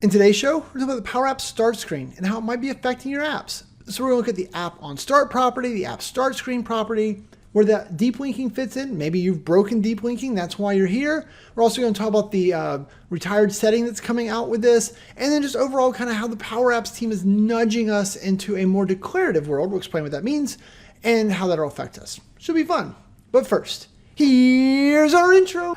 In today's show, we're talking about the Power Apps start screen and how it might be affecting your apps. So we're going to look at the App.OnStart property, the App.StartScreen property, where that deep linking fits in. Maybe you've broken deep linking, that's why you're here. We're also going to talk about the retired setting that's coming out with this, and then just overall kind of how the Power Apps team is nudging us into a more declarative world. We'll explain what that means and how that'll affect us. Should be fun. But first, here's our intro.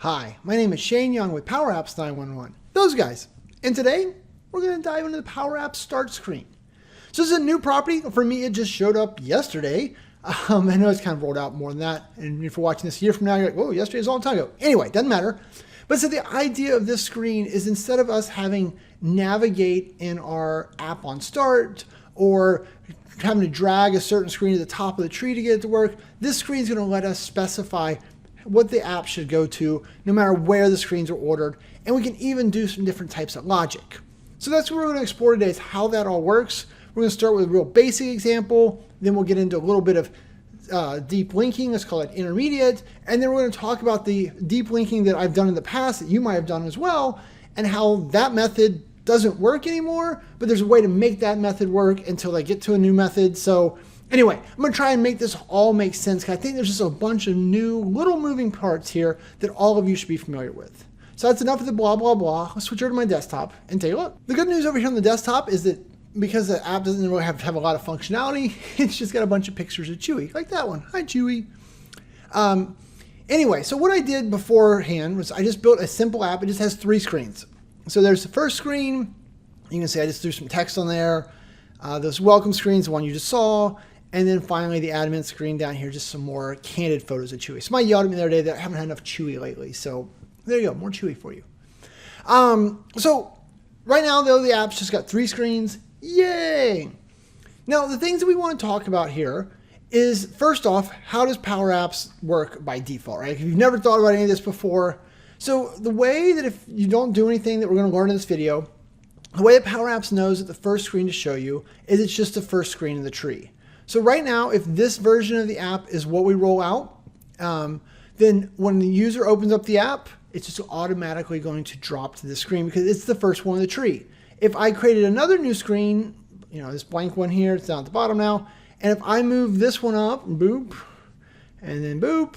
Hi, my name is Shane Young with Power Apps 911. Those guys. And today, we're going to dive into the Power Apps start screen. So this is a new property. For me, it just showed up yesterday. I know it's kind of rolled out more than that. And if you're watching this a year from now, you're like, whoa, yesterday is a long time ago. Anyway, doesn't matter. But so the idea of this screen is instead of us having navigate in our App.OnStart or having to drag a certain screen to the top of the tree to get it to work, this screen is going to let us specify what the app should go to, no matter where the screens are ordered. And we can even do some different types of logic. So that's what we're going to explore today, is how that all works. We're going to start with a real basic example. Then we'll get into a little bit of deep linking. Let's call it intermediate. And then we're going to talk about the deep linking that I've done in the past that you might have done as well, and how that method doesn't work anymore, but there's a way to make that method work until I get to a new method. So anyway, I'm going to try and make this all make sense, because I think there's just a bunch of new little moving parts here that all of you should be familiar with. So that's enough of the blah, blah, blah. Let's switch over to my desktop and take a look. The good news over here on the desktop is that because the app doesn't really have a lot of functionality, it's just got a bunch of pictures of Chewy, like that one. Hi, Chewy. Anyway, so what I did beforehand was I just built a simple app. It just has 3 screens. So there's the first screen. You can see I just threw some text on there. Those welcome screens, the one you just saw. And then finally the admin screen down here, just some more candid photos of Chewy. Somebody yelled at me the other day that I haven't had enough Chewy lately. So there you go, more Chewy for you. So right now though, the app's just got 3 screens. Yay! Now the things that we want to talk about here is, first off, how does Power Apps work by default, right? If you've never thought about any of this before. So the way that if you don't do anything that we're going to learn in this video, the way that Power Apps knows that the first screen to show you is it's just the first screen in the tree. So right now, if this version of the app is what we roll out, then when the user opens up the app, it's just automatically going to drop to the screen because it's the first one in the tree. If I created another new screen, you know, this blank one here, it's down at the bottom now, and if I move this one up, boop, and then boop,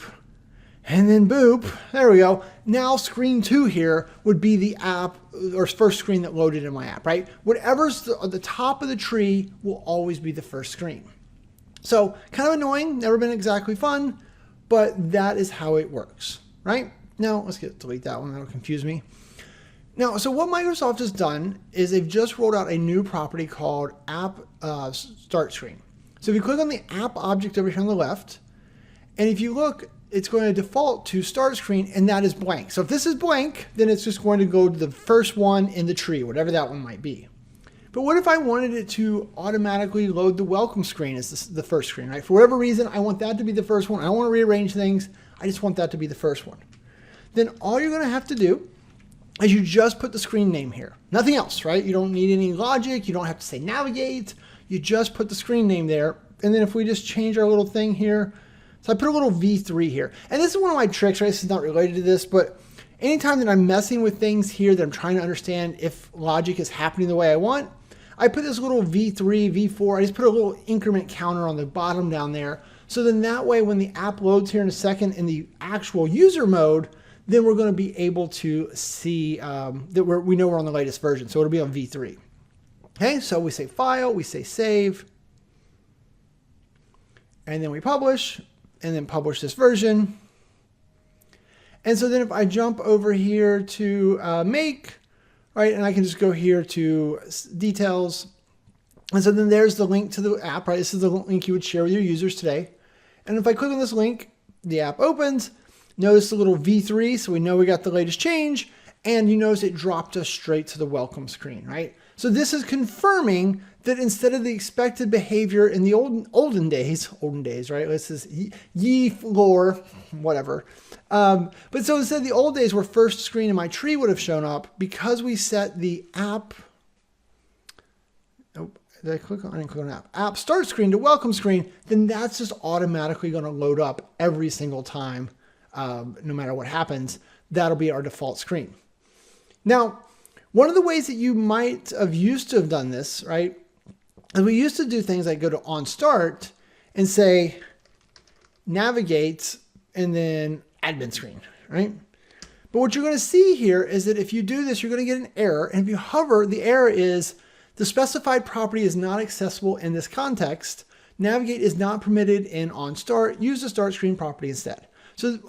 and then boop, there we go. Now screen 2 here would be the app or first screen that loaded in my app, right? Whatever's at the top of the tree will always be the first screen. So kind of annoying, never been exactly fun, but that is how it works, right? Now let's delete that one, that'll confuse me. Now, so what Microsoft has done is they've just rolled out a new property called App.StartScreen. So if you click on the app object over here on the left, and if you look, it's going to default to start screen, and that is blank. So if this is blank, then it's just going to go to the first one in the tree, whatever that one might be. But what if I wanted it to automatically load the welcome screen as the first screen, right? For whatever reason, I want that to be the first one. I don't want to rearrange things. I just want that to be the first one. Then all you're going to have to do is you just put the screen name here. Nothing else, right? You don't need any logic. You don't have to say navigate. You just put the screen name there. And then if we just change our little thing here, so I put a little V3 here. And this is one of my tricks, right? This is not related to this, but anytime that I'm messing with things here that I'm trying to understand if logic is happening the way I want, I put this little V3, V4, I just put a little increment counter on the bottom down there. So then that way when the app loads here in a second in the actual user mode, then we're going to be able to see that we know we're on the latest version. So it'll be on V3. Okay, so we say file, we say save, and then we publish, and then publish this version. And so then if I jump over here to make, right, and I can just go here to details. And so then there's the link to the app, right? This is the link you would share with your users today. And if I click on this link, the app opens. Notice the little V3, so we know we got the latest change. And you notice it dropped us straight to the welcome screen, right? So this is confirming that instead of the expected behavior in the olden days, right? This is ye lore, whatever. But so instead of the old days where first screen in my tree would have shown up, because we set the app, oh, did I click on, I didn't click on app start screen to welcome screen, then that's just automatically going to load up every single time no matter what happens, that'll be our default screen. Now, one of the ways that you might have used to have done this, right, is we used to do things like go to OnStart and say navigate and then admin screen, right? But what you're going to see here is that if you do this, you're going to get an error. And if you hover, the error is the specified property is not accessible in this context. Navigate is not permitted in OnStart. Use the start screen property instead. So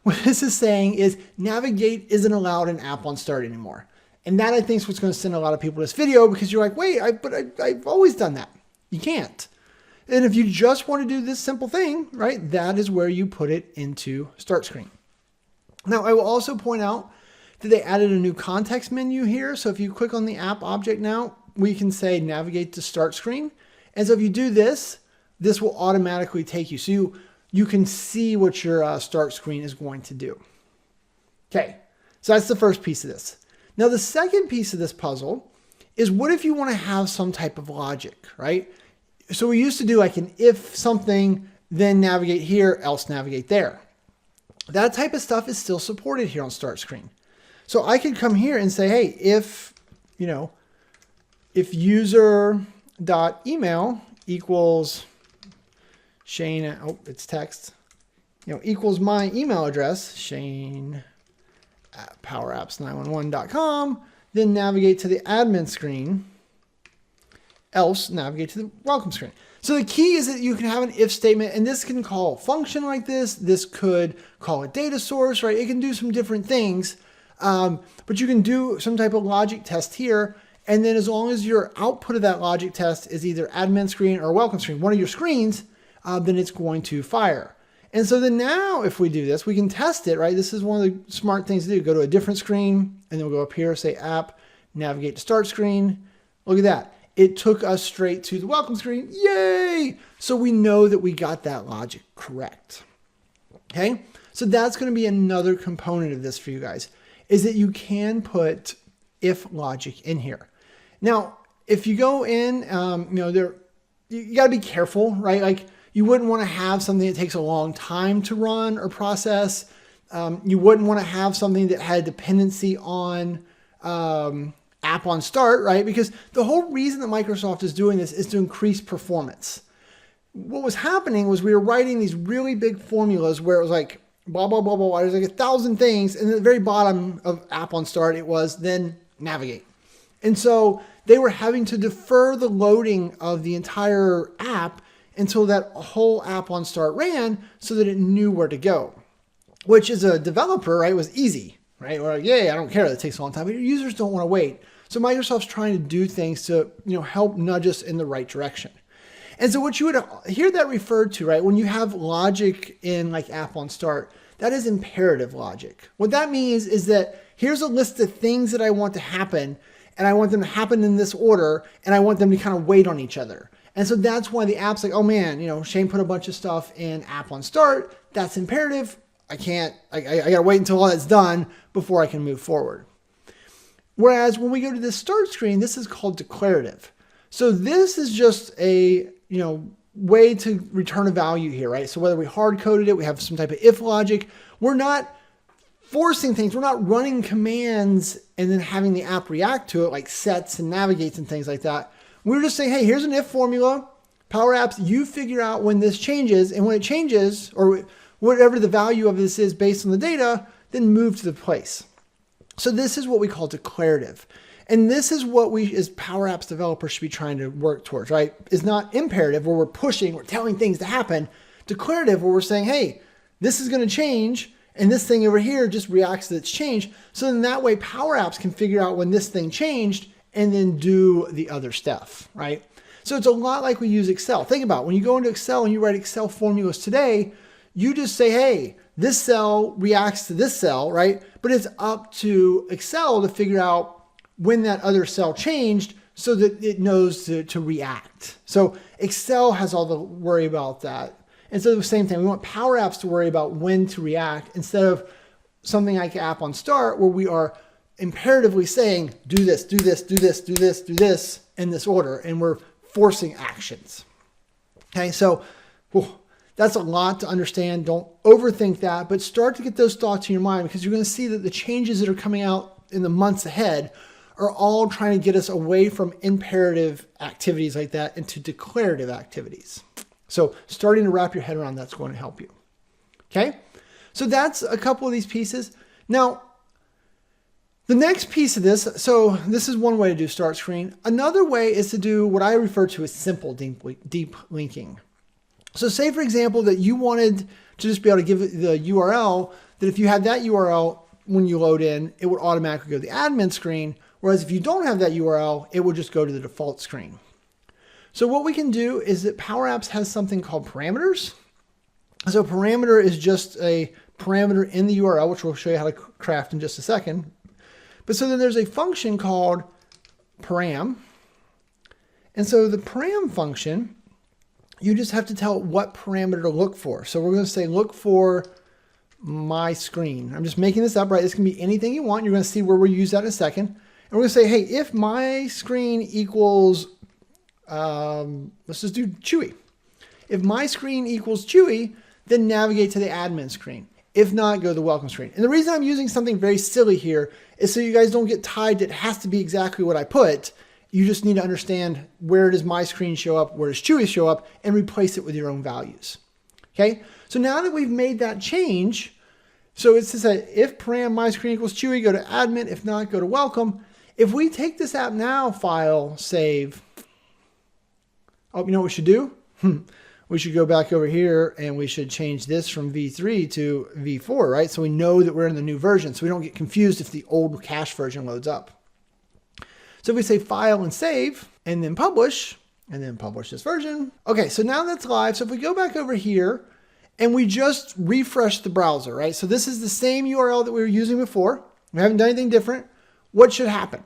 what this is saying is navigate isn't allowed in App.OnStart anymore. And that, I think, is what's going to send a lot of people to this video, because you're like, wait, I've always done that. You can't. And if you just want to do this simple thing, right, that is where you put it into start screen. Now, I will also point out that they added a new context menu here. So if you click on the app object now, we can say navigate to start screen. And so if you do this, this will automatically take you. So you can see what your start screen is going to do. Okay, so that's the first piece of this. Now, the second piece of this puzzle is what if you want to have some type of logic, right? So we used to do like an if something, then navigate here, else navigate there. That type of stuff is still supported here on start screen. So I could come here and say, hey, if user.email equals Shane, oh, it's text, equals my email address, Shane at powerapps911.com, then navigate to the admin screen, else navigate to the welcome screen. So the key is that you can have an if statement, and this can call a function like this. This could call a data source, right? It can do some different things, but you can do some type of logic test here. And then as long as your output of that logic test is either admin screen or welcome screen, one of your screens, then it's going to fire. And so then now if we do this, we can test it, right? This is one of the smart things to do. Go to a different screen, and then we'll go up here, say app, navigate to start screen. Look at that. It took us straight to the welcome screen. Yay! So we know that we got that logic correct. Okay? So that's going to be another component of this for you guys, is that you can put if logic in here. Now, if you go in, you got to be careful, right? Like you wouldn't want to have something that takes a long time to run or process. You wouldn't want to have something that had dependency on App.OnStart, right? Because the whole reason that Microsoft is doing this is to increase performance. What was happening was we were writing these really big formulas where it was like, blah, blah, blah, blah, there's like 1,000 things. And at the very bottom of App.OnStart, it was then navigate. And so they were having to defer the loading of the entire app until that whole App.OnStart ran so that it knew where to go, which as a developer, right, was easy, right? We're like, yay, I don't care that it takes a long time, but your users don't want to wait. So Microsoft's trying to do things to, help nudge us in the right direction. And so what you would hear that referred to, right, when you have logic in like App.OnStart, that is imperative logic. What that means is that here's a list of things that I want to happen, and I want them to happen in this order, and I want them to kind of wait on each other. And so that's why the app's like, oh man, Shane put a bunch of stuff in App.OnStart. That's imperative. I gotta wait until all that's done before I can move forward. Whereas when we go to this start screen, this is called declarative. So this is just a, way to return a value here, right? So whether we hard coded it, we have some type of if logic, we're not forcing things. We're not running commands and then having the app react to it like sets and navigates and things like that. We're just saying, hey, here's an if formula. Power Apps, you figure out when this changes, and when it changes, or whatever the value of this is based on the data, then move to the place. So this is what we call declarative. And this is what we as Power Apps developers should be trying to work towards, right? It's not imperative where we're pushing, we're telling things to happen. Declarative where we're saying, hey, this is going to change, and this thing over here just reacts to its change. So then that way Power Apps can figure out when this thing changed and then do the other stuff, right? So it's a lot like we use Excel. Think about it. When you go into Excel and you write Excel formulas today, you just say, hey, this cell reacts to this cell, right? But it's up to Excel to figure out when that other cell changed so that it knows to react. So Excel has all the worry about that. And so the same thing, we want Power Apps to worry about when to react instead of something like App.OnStart where we are imperatively saying, do this, do this, do this, do this, do this in this order. And we're forcing actions. Okay, so That's a lot to understand. Don't overthink that, but start to get those thoughts in your mind, because you're going to see that the changes that are coming out in the months ahead are all trying to get us away from imperative activities like that into declarative activities. So starting to wrap your head around that's going to help you. Okay, so that's a couple of these pieces. Now, the next piece of this, so this is one way to do start screen. Another way is to do what I refer to as simple deep linking. So say, for example, that you wanted to just be able to give the URL, that if you had that URL when you load in, it would automatically go to the admin screen. Whereas if you don't have that URL, it would just go to the default screen. So what we can do is that Power Apps has something called parameters. So parameter is just a parameter in the URL, which we'll show you how to craft in just a second. But so then there's a function called param. And so the param function, you just have to tell it what parameter to look for. So we're going to say, look for my screen. I'm just making this up, right? This can be anything you want. You're going to see where we'll use that in a second. And we're going to say, hey, if my screen equals, let's just do Chewy. If my screen equals Chewy, then navigate to the admin screen. If not, go to the welcome screen. And the reason I'm using something very silly here is so you guys don't get tied that it has to be exactly what I put. You just need to understand, where does my screen show up, where does Chewy show up, and replace it with your own values. Okay, so now that we've made that change, so it says that if param my screen equals Chewy, go to admin. If not, go to welcome. If we take this app now file, save, oh, you know what we should do? We should go back over here and we should change this from V3 to V4, right? So we know that we're in the new version, so we don't get confused if the old cache version loads up. So if we say file and save, and then publish this version. Okay, so now that's live. So if we go back over here and we just refresh the browser, right? So this is the same URL that we were using before. We haven't done anything different. What should happen?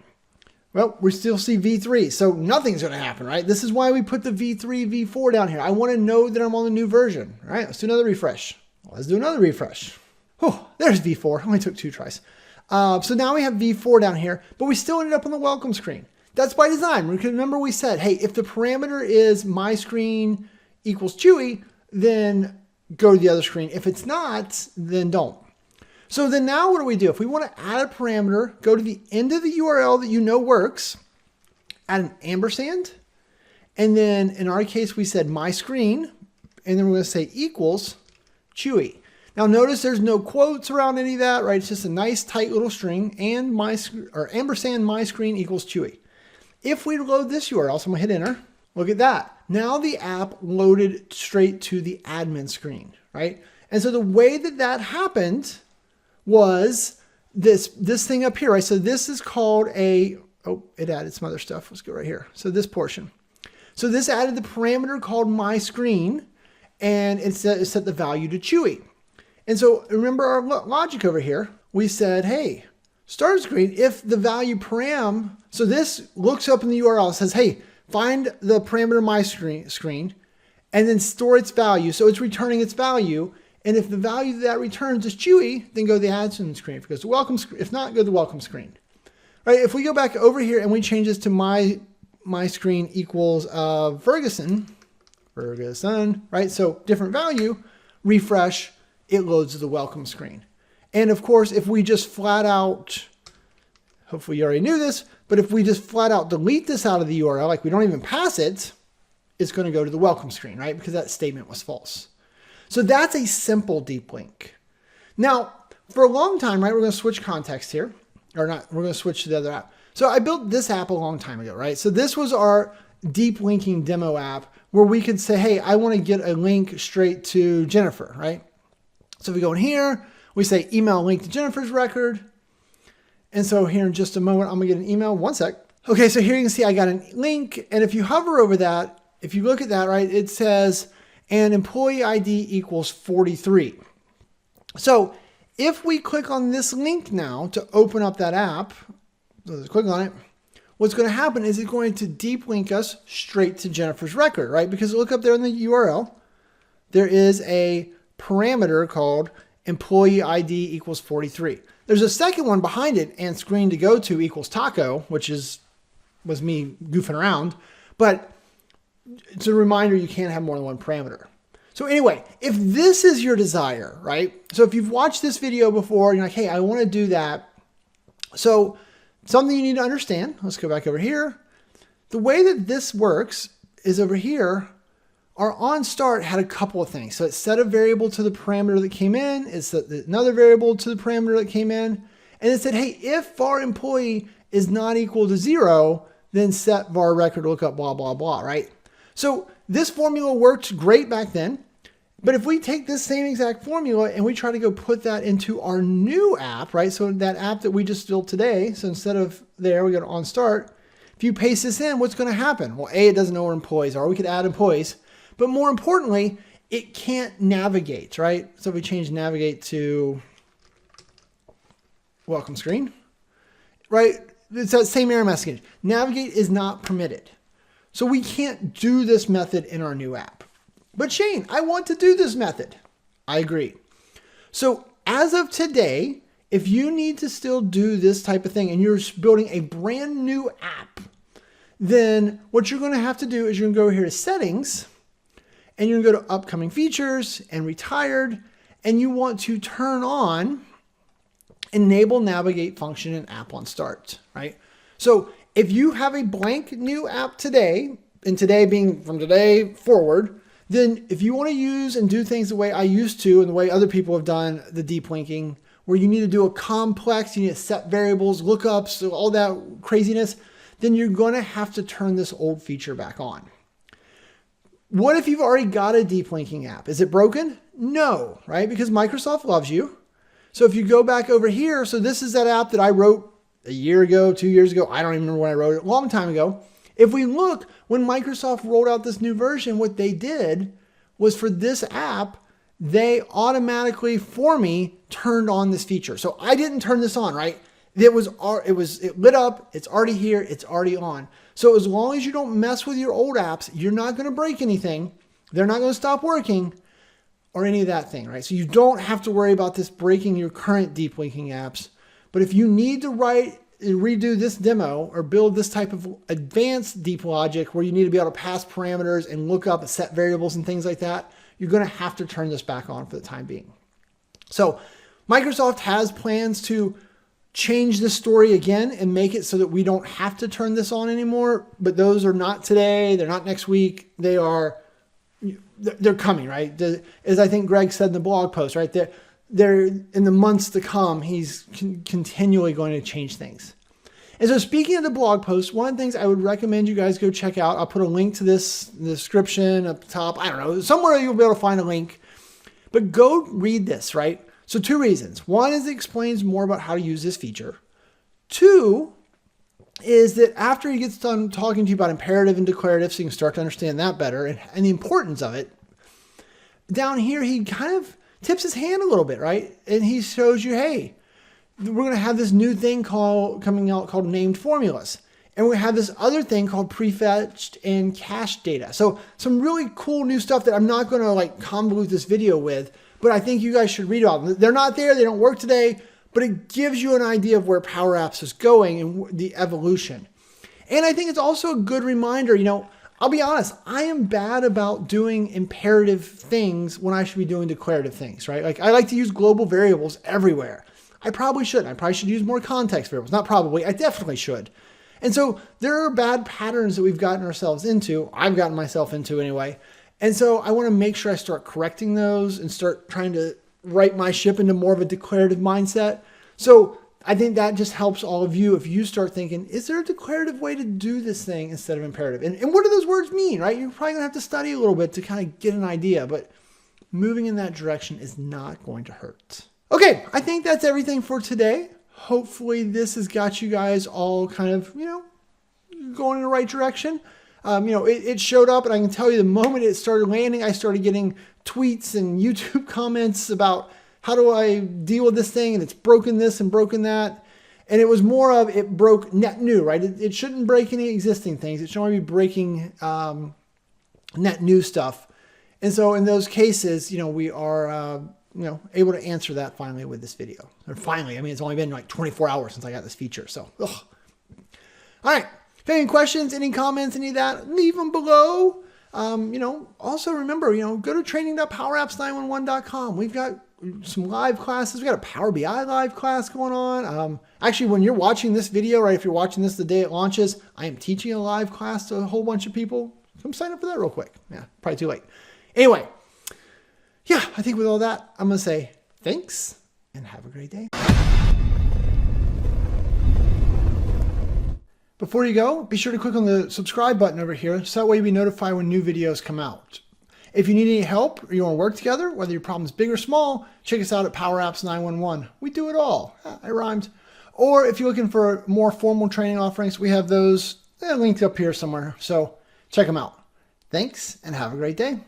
Well, we still see V3, so nothing's going to happen, right? This is why we put the V3, V4 down here. I want to know that I'm on the new version, all right? Let's do another refresh. Let's do another refresh. Oh, there's V4. Only took 2 tries. So now we have V4 down here, but we still ended up on the welcome screen. That's by design. Remember we said, hey, if the parameter is my screen equals Chewy, then go to the other screen. If it's not, then don't. So then now what do we do? If we want to add a parameter, go to the end of the URL that you know works, add an ampersand, and then in our case we said my screen, and then we're going to say equals Chewy. Now notice there's no quotes around any of that, right? It's just a nice tight little string, and ampersand my screen equals Chewy. If we load this URL, so I'm going to hit enter, look at that. Now the app loaded straight to the admin screen, right? And so the way that that happened was this thing up here, right? So this is called a, oh, it added some other stuff. Let's go right here. So this portion. So this added the parameter called my screen, and it set the value to Chewy. And so remember our logic over here. We said, hey, start screen, if the value param, so this looks up in the URL, says, hey, find the parameter my screen, and then store its value. So it's returning its value. And if the value that returns is Chewy, then go to the admin screen. If it goes to welcome screen, if not, go to the welcome screen. Right? If we go back over here and we change this to my screen equals Ferguson, right? So different value, refresh, it loads to the welcome screen. And of course, if we just flat out, hopefully you already knew this, but if we just flat out delete this out of the URL, like we don't even pass it, it's going to go to the welcome screen, right? Because that statement was false. So that's a simple deep link. Now, for a long time, right, we're going to switch context here, or not, we're going to switch to the other app. So I built this app a long time ago, right? So this was our deep linking demo app where we could say, hey, I want to get a link straight to Jennifer, right? So if we go in here, we say email link to Jennifer's record. And so here in just a moment, I'm going to get an email. One sec. Okay, so here you can see I got a link. And if you hover over that, if you look at that, right, it says, and employee ID equals 43. So if we click on this link now to open up that app, so let's click on it, what's going to happen is it's going to deep link us straight to Jennifer's record, right? Because look up there in the URL, there is a parameter called employee ID equals 43. There's a second one behind it, and screen to go to equals taco, which was me goofing around, but it's a reminder you can't have more than one parameter. So anyway, if this is your desire, right? So if you've watched this video before, you're like, hey, I want to do that. So something you need to understand, let's go back over here. The way that this works is over here, our OnStart had a couple of things. So it set a variable to the parameter that came in, it set another variable to the parameter that came in, and it said, hey, if var employee is not equal to 0, then set var record lookup, blah, blah, blah, right? So this formula worked great back then. But if we take this same exact formula and we try to go put that into our new app, right? So that app that we just built today, so instead of there, we go to OnStart. If you paste this in, what's going to happen? Well, A, it doesn't know where employees are. We could add employees. But more importantly, it can't navigate, right? So if we change navigate to welcome screen, right? It's that same error message. Navigate is not permitted. So we can't do this method in our new app. But Shane, I want to do this method. I agree. So as of today, if you need to still do this type of thing and you're building a brand new app, then what you're going to have to do is you're going to go here to settings and you're going to go to upcoming features and retired, and you want to turn on enable navigate function in App.OnStart, right? So if you have a blank new app today, and today being from today forward, then if you want to use and do things the way I used to and the way other people have done the deep linking, where you need to do a complex, you need to set variables, lookups, all that craziness, then you're going to have to turn this old feature back on. What if you've already got a deep linking app? Is it broken? No, right? Because Microsoft loves you. So if you go back over here, so this is that app that I wrote a year ago, 2 years ago. I don't even remember when I wrote it, a long time ago. If we look, when Microsoft rolled out this new version, what they did was for this app, they automatically, for me, turned on this feature. So I didn't turn this on, right? It lit up, it's already here, it's already on. So as long as you don't mess with your old apps, you're not going to break anything. They're not going to stop working or any of that thing, right? So you don't have to worry about this breaking your current deep linking apps. But if you need to redo this demo or build this type of advanced deep logic where you need to be able to pass parameters and look up and set variables and things like that, you're going to have to turn this back on for the time being. So Microsoft has plans to change this story again and make it so that we don't have to turn this on anymore, but those are not today, they're not next week, they're coming, right? As I think Greg said in the blog post, right? They're in the months to come, he's continually going to change things. And so speaking of the blog post, one of the things I would recommend you guys go check out, I'll put a link to this in the description up top. I don't know, somewhere you'll be able to find a link, but go read this, right? So 2 reasons. One is it explains more about how to use this feature. 2 is that after he gets done talking to you about imperative and declarative, so you can start to understand that better and the importance of it, down here he kind of tips his hand a little bit, right? And he shows you, hey, we're going to have this new thing coming out called named formulas. And we have this other thing called prefetched and cached data. So some really cool new stuff that I'm not going to like convolute this video with, but I think you guys should read about them. They're not there, they don't work today, but it gives you an idea of where Power Apps is going and the evolution. And I think it's also a good reminder, I'll be honest, I am bad about doing imperative things when I should be doing declarative things, right? Like I like to use global variables everywhere. I probably shouldn't. I probably should use more context variables. Not probably, I definitely should. And so there are bad patterns that we've gotten ourselves into. I've gotten myself into anyway. And so I want to make sure I start correcting those and start trying to right my ship into more of a declarative mindset. So I think that just helps all of you if you start thinking, is there a declarative way to do this thing instead of imperative? And what do those words mean, right? You're probably going to have to study a little bit to kind of get an idea, but moving in that direction is not going to hurt. Okay, I think that's everything for today. Hopefully this has got you guys all kind of, going in the right direction. It showed up, and I can tell you the moment it started landing, I started getting tweets and YouTube comments about how do I deal with this thing, and it's broken this and broken that. And it was more of it broke net new, right? It shouldn't break any existing things. It should only be breaking net new stuff. And so in those cases, we are able to answer that finally with this video. Or finally, it's only been like 24 hours since I got this feature. So, All right. If you have any questions, any comments, any of that, leave them below. Also remember, go to training.powerapps911.com. We've got some live classes. We got a Power BI live class going on. Actually, when you're watching this video, right, if you're watching this the day it launches, I am teaching a live class to a whole bunch of people. Come sign up for that real quick. Yeah, probably too late. Anyway, yeah, I think with all that, I'm going to say thanks and have a great day. Before you go, be sure to click on the subscribe button over here so that way you'll be notified when new videos come out. If you need any help or you want to work together, whether your problem is big or small, check us out at Power Apps 911. We do it all. I rhymed. Or if you're looking for more formal training offerings, we have those linked up here somewhere. So check them out. Thanks and have a great day.